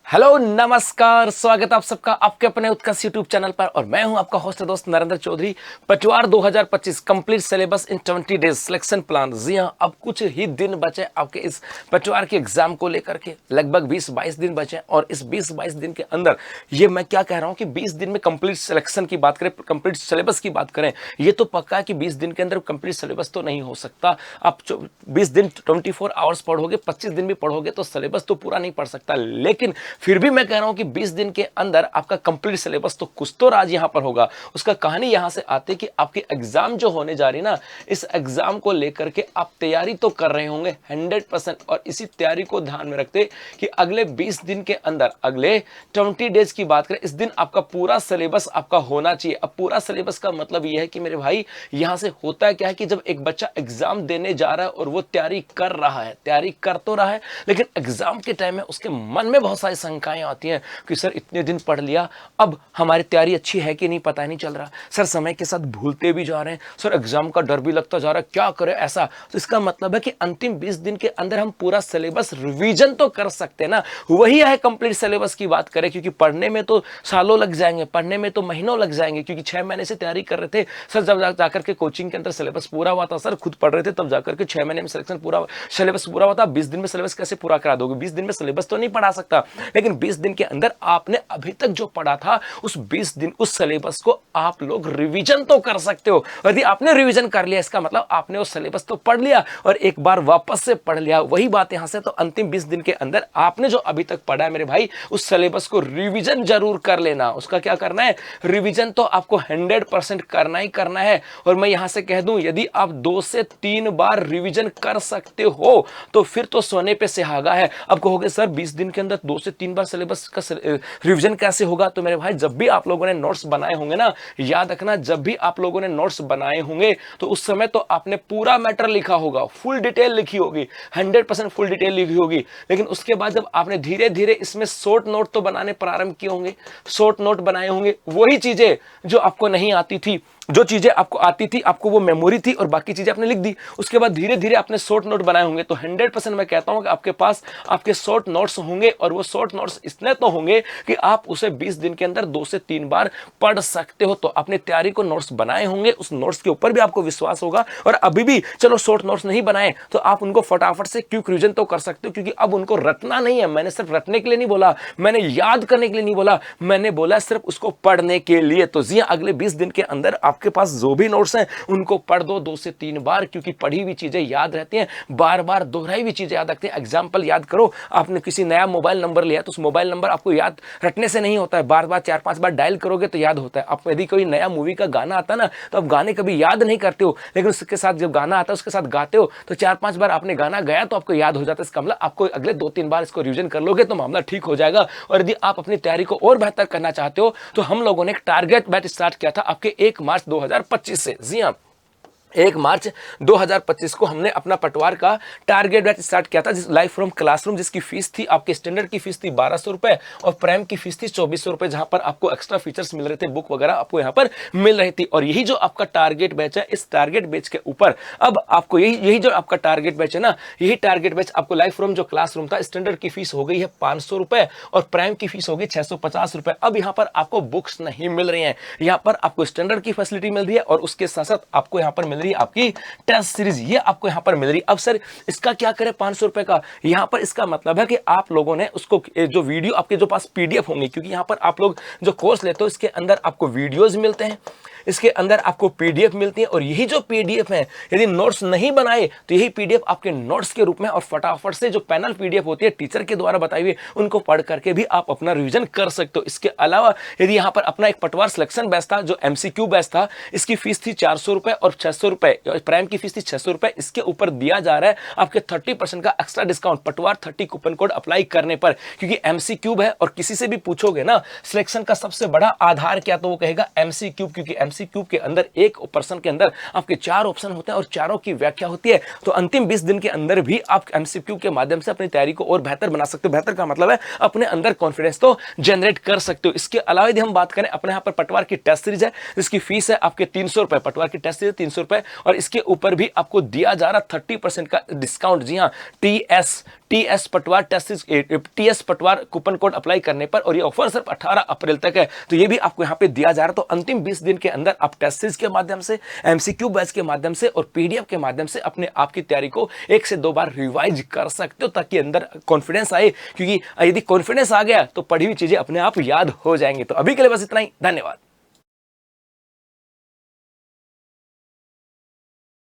Hello नमस्कार, स्वागत आप सबका आपके अपने उत्कर्ष यूट्यूब चैनल पर। और मैं हूं आपका होस्ट दोस्त Narendra Chaudhary. Patwar 2025 complete syllabus in 20 days selection plan. जी हां, अब कुछ ही दिन बचे आपके इस पटवार के एग्जाम को लेकर के। लगभग 20-22 दिन बचे और इस 20-22 दिन के अंदर ये मैं क्या कह रहा हूं कि 20 दिन में कंप्लीट सिलेक्शन की बात करें, कंप्लीट सिलेबस की बात करें, ये तो पक्का है कि 20 दिन के अंदर कंप्लीट सिलेबस तो नहीं हो सकता। आप 20 दिन 24 आवर्स पढ़ोगे, 25 दिन भी पढ़ोगे तो सिलेबस तो पूरा नहीं पढ़ सकता। लेकिन फिर भी मैं कह रहा हूं कि 20 दिन के अंदर आपका कंप्लीट सिलेबस तो कुछ तो राज यहां पर होगा। उसका कहानी यहां से आती है कि आपकी एग्जाम जो होने जा रही ना, इस एग्जाम को लेकर के आप तैयारी तो कर रहे होंगे 100%। और इसी तैयारी को ध्यान में रखते कि अगले 20 दिन के अंदर, अगले 20 डेज की बात करें, इस दिन आपका पूरा सिलेबस आपका होना चाहिए। अब पूरा सिलेबस का मतलब यह है कि मेरे भाई यहां से होता क्या है कि जब एक बच्चा एग्जाम देने जा रहा है और वो तैयारी कर रहा है, तैयारी कर तो रहा है, लेकिन एग्जाम के टाइम में उसके मन में बहुत सारी शंकाएं आती हैं कि सर इतने दिन पढ़ लिया, अब हमारी तैयारी अच्छी है कि नहीं पता नहीं चल रहा, सर समय के साथ भूलते भी जा रहे हैं, सर एग्जाम का डर भी लगता जा रहा है, क्या करें ऐसा। तो इसका मतलब है कि अंतिम 20 दिन के अंदर हम पूरा सिलेबस रिवीजन तो कर सकते हैं ना। वही है कंप्लीट सिलेबस की बात करें, क्योंकि पढ़ने में तो सालों लग जाएंगे, पढ़ने में तो महीनों लग जाएंगे, क्योंकि 6 महीने से तैयारी कर रहे थे सर, जब जाकर के कोचिंग के अंदर सिलेबस पूरा हुआ था, सर खुद पढ़ रहे थे तब जाकर के 6 महीने में सिलेक्शन पूरा, सिलेबस पूरा हुआ था। 20 दिन में सिलेबस कैसे पूरा करा दोगे? 20 दिन में सिलेबस तो नहीं पढ़ा सकता, लेकिन 20 दिन के अंदर आपने अभी तक जो पढ़ा था उस 20 दिन उस सिलेबस को आप लोग रिवीजन तो कर सकते हो। यदि आपने रिवीजन कर लिया, इसका मतलब आपने वो सिलेबस तो पढ़ लिया और एक बार वापस से पढ़ लिया। वही बात यहां से, तो अंतिम 20 दिन के अंदर आपने जो अभी तक पढ़ा है मेरे भाई, उस सिलेबस को रिवीजन जरूर कर लेना। उसका क्या करना है? रिवीजन तो आपको 100% करना ही करना है। और मैं यहां से कह दूं, यदि आप 2 से 3 बार रिवीजन कर सकते हो तो फिर तो सोने पे सुहागा है। अब कहोगे सर 20 दिन के अंदर 2 से 3 बार सिलेबस का रिवीजन कैसे होगा? तो मेरे भाई, जब भी आप लोगों ने नोट्स बनाए होंगे ना, याद रखना, जब भी आप लोगों ने नोट्स बनाए होंगे तो उस समय तो आपने पूरा मैटर लिखा होगा, फुल डिटेल लिखी होगी, 100% फुल डिटेल लिखी होगी। लेकिन उसके बाद जब आपने धीरे धीरे इसमें शॉर्ट नोट तो बनाने प्रारंभ किए होंगे, शॉर्ट नोट बनाए होंगे, वही चीजें जो आपको नहीं आती थी, जो चीजें आपको आती थी, आपको वो मेमोरी थी और बाकी चीजें आपने लिख दी। उसके बाद धीरे धीरे आपने शॉर्ट नोट बनाए होंगे, तो 100% मैं कहता हूं कि आपके पास आपके शॉर्ट नोट्स होंगे। और वो शॉर्ट नोट्स इतने तो होंगे कि आप उसे 20 दिन के अंदर 2 से 3 बार पढ़ सकते हो। तो अपनी तैयारी को नोट्स बनाए होंगे, उस नोट्स के ऊपर भी आपको विश्वास होगा। और अभी भी चलो शॉर्ट नोट्स नहीं बनाए तो आप उनको फटाफट से क्विक रिवीजन तो कर सकते हो, क्योंकि अब उनको रटना नहीं है। मैंने सिर्फ रटने के लिए नहीं बोला, मैंने याद करने के लिए नहीं बोला, मैंने बोला सिर्फ उसको पढ़ने के लिए। तो जी अगले 20 दिन के अंदर आपके पास जो भी नोट्स हैं उनको पढ़ दो 2 से 3 बार, क्योंकि पढ़ी हुई चीजें याद रहती हैं, बार बार दोहराई हुई चीजें याद रखती हैं। एग्जाम्पल याद करो, आपने किसी नया मोबाइल नंबर लिया तो उस मोबाइल नंबर आपको याद रटने से नहीं होता है, बार बार 4-5 बार डायल करोगे तो याद होता है। आप यदि कोई नया मूवी का गाना आता है ना, तो आप गाने कभी याद नहीं करते हो, लेकिन उसके साथ जब गाना आता है उसके साथ गाते हो तो 4-5 बार आपने गाना गाया तो आपको याद हो जाता है। इसका मतलब आपको अगले 2-3 बार इसको रिवीजन कर लोगे तो मामला ठीक हो जाएगा। और यदि आप अपनी तैयारी को और बेहतर करना चाहते हो तो हम लोगों ने एक टारगेट बैच स्टार्ट किया था आपके 1 मार्च 2025 से। जी हाँ, 1 मार्च 2025 को हमने अपना पटवार का टारगेट बैच स्टार्ट किया था, जिस लाइव फ्रॉम क्लासरूम, जिसकी फीस थी, आपके स्टैंडर्ड की फीस थी 1200 रुपए और प्राइम की फीस थी 2400 रुपए, जहां पर आपको एक्स्ट्रा फीचर्स मिल रहे थे, बुक वगैरह आपको यहां पर मिल रही थी। और यही जो आपका टारगेट बैच है, इस टारगेट बैच के ऊपर अब आपको यही जो आपका टारगेट बैच है ना, यही टारगेट बैच आपको लाइव फ्रॉम जो क्लासरूम था, स्टैंडर्ड की फीस हो गई है 500 रुपए और प्राइम की फीस हो गई 650 रुपए। अब यहां पर आपको बुक्स नहीं मिल रही है, यहां पर आपको स्टैंडर्ड की फैसिलिटी मिल रही है और उसके साथ साथ आपको यहां पर मिल रही है आपकी टेस्ट सीरीज, ये आपको यहां पर मिल रही है। अब सर इसका क्या करें 500 रुपए का? यहां पर इसका मतलब है कि आप लोगों ने उसको जो वीडियो आपके जो पास पीडीएफ होंगे, क्योंकि यहां पर आप लोग जो कोर्स लेते हो इसके अंदर आपको वीडियोस मिलते हैं, इसके अंदर आपको पीडीएफ मिलती है। और यही जो पीडीएफ है, यदि नोट्स नहीं बनाए तो यही पीडीएफ आपके नोट्स के रूप में और फटाफट से जो पैनल पीडीएफ होती है टीचर के द्वारा बताई हुई, उनको पढ़ करके भी आप अपना रिवीजन कर सकते हो। इसके अलावा यदि यहां पर अपना एक पटवार सिलेक्शन बैच था, जो एमसीक्यू बैच था, इसकी फीस थी 400 रुपए और 600 रुपए, प्राइम की फीस थी 600 रुपए। इसके ऊपर दिया जा रहा है आपके 30% का एक्स्ट्रा डिस्काउंट पटवार 30 कूपन कोड अप्लाई करने पर, क्योंकि एमसीक्यू है। और किसी से भी पूछोगे ना सिलेक्शन का सबसे बड़ा आधार क्या, तो वो कहेगा एमसीक्यू, क्योंकि एमसीक्यू के अंदर एक पर्सन के अंदर आपके 4 ऑप्शन होते हैं और चारों की व्याख्या होती है। तो अंतिम 20 दिन के अंदर भी आप एमसीक्यू के माध्यम से अपनी तैयारी को और बेहतर बना सकते हो। बेहतर का मतलब है अपने अंदर कॉन्फिडेंस तो जनरेट कर सकते हो। इसके अलावा यदि हम बात करें, अपने यहाँ पर पटवार की टेस्ट सीरीज है, जिसकी फीस है आपके 300 रुपए, पटवार की टेस्ट सीरीज 300 रुपए और इसके ऊपर भी आपको दिया जा रहा 30% का डिस्काउंट। जी हाँ, TS पटवार TS पटवार कूपन कोड अप्लाई करने पर, और ये ऑफर सिर्फ 18 अप्रैल तक है। तो ये भी आपको यहाँ पे दिया जा रहा है। तो अंतिम 20 दिन के अंदर आप टेस्ट सीरीज के माध्यम से, MCQ बैच के माध्यम से और PDF के माध्यम से अपने आपकी तैयारी को 1 से 2 बार रिवाइज कर सकते हो, ताकि अंदर कॉन्फिडेंस आए, क्योंकि यदि कॉन्फिडेंस आ गया तो पढ़ी हुई चीजें अपने आप याद हो जाएंगी। तो अभी के लिए बस इतना ही, धन्यवाद।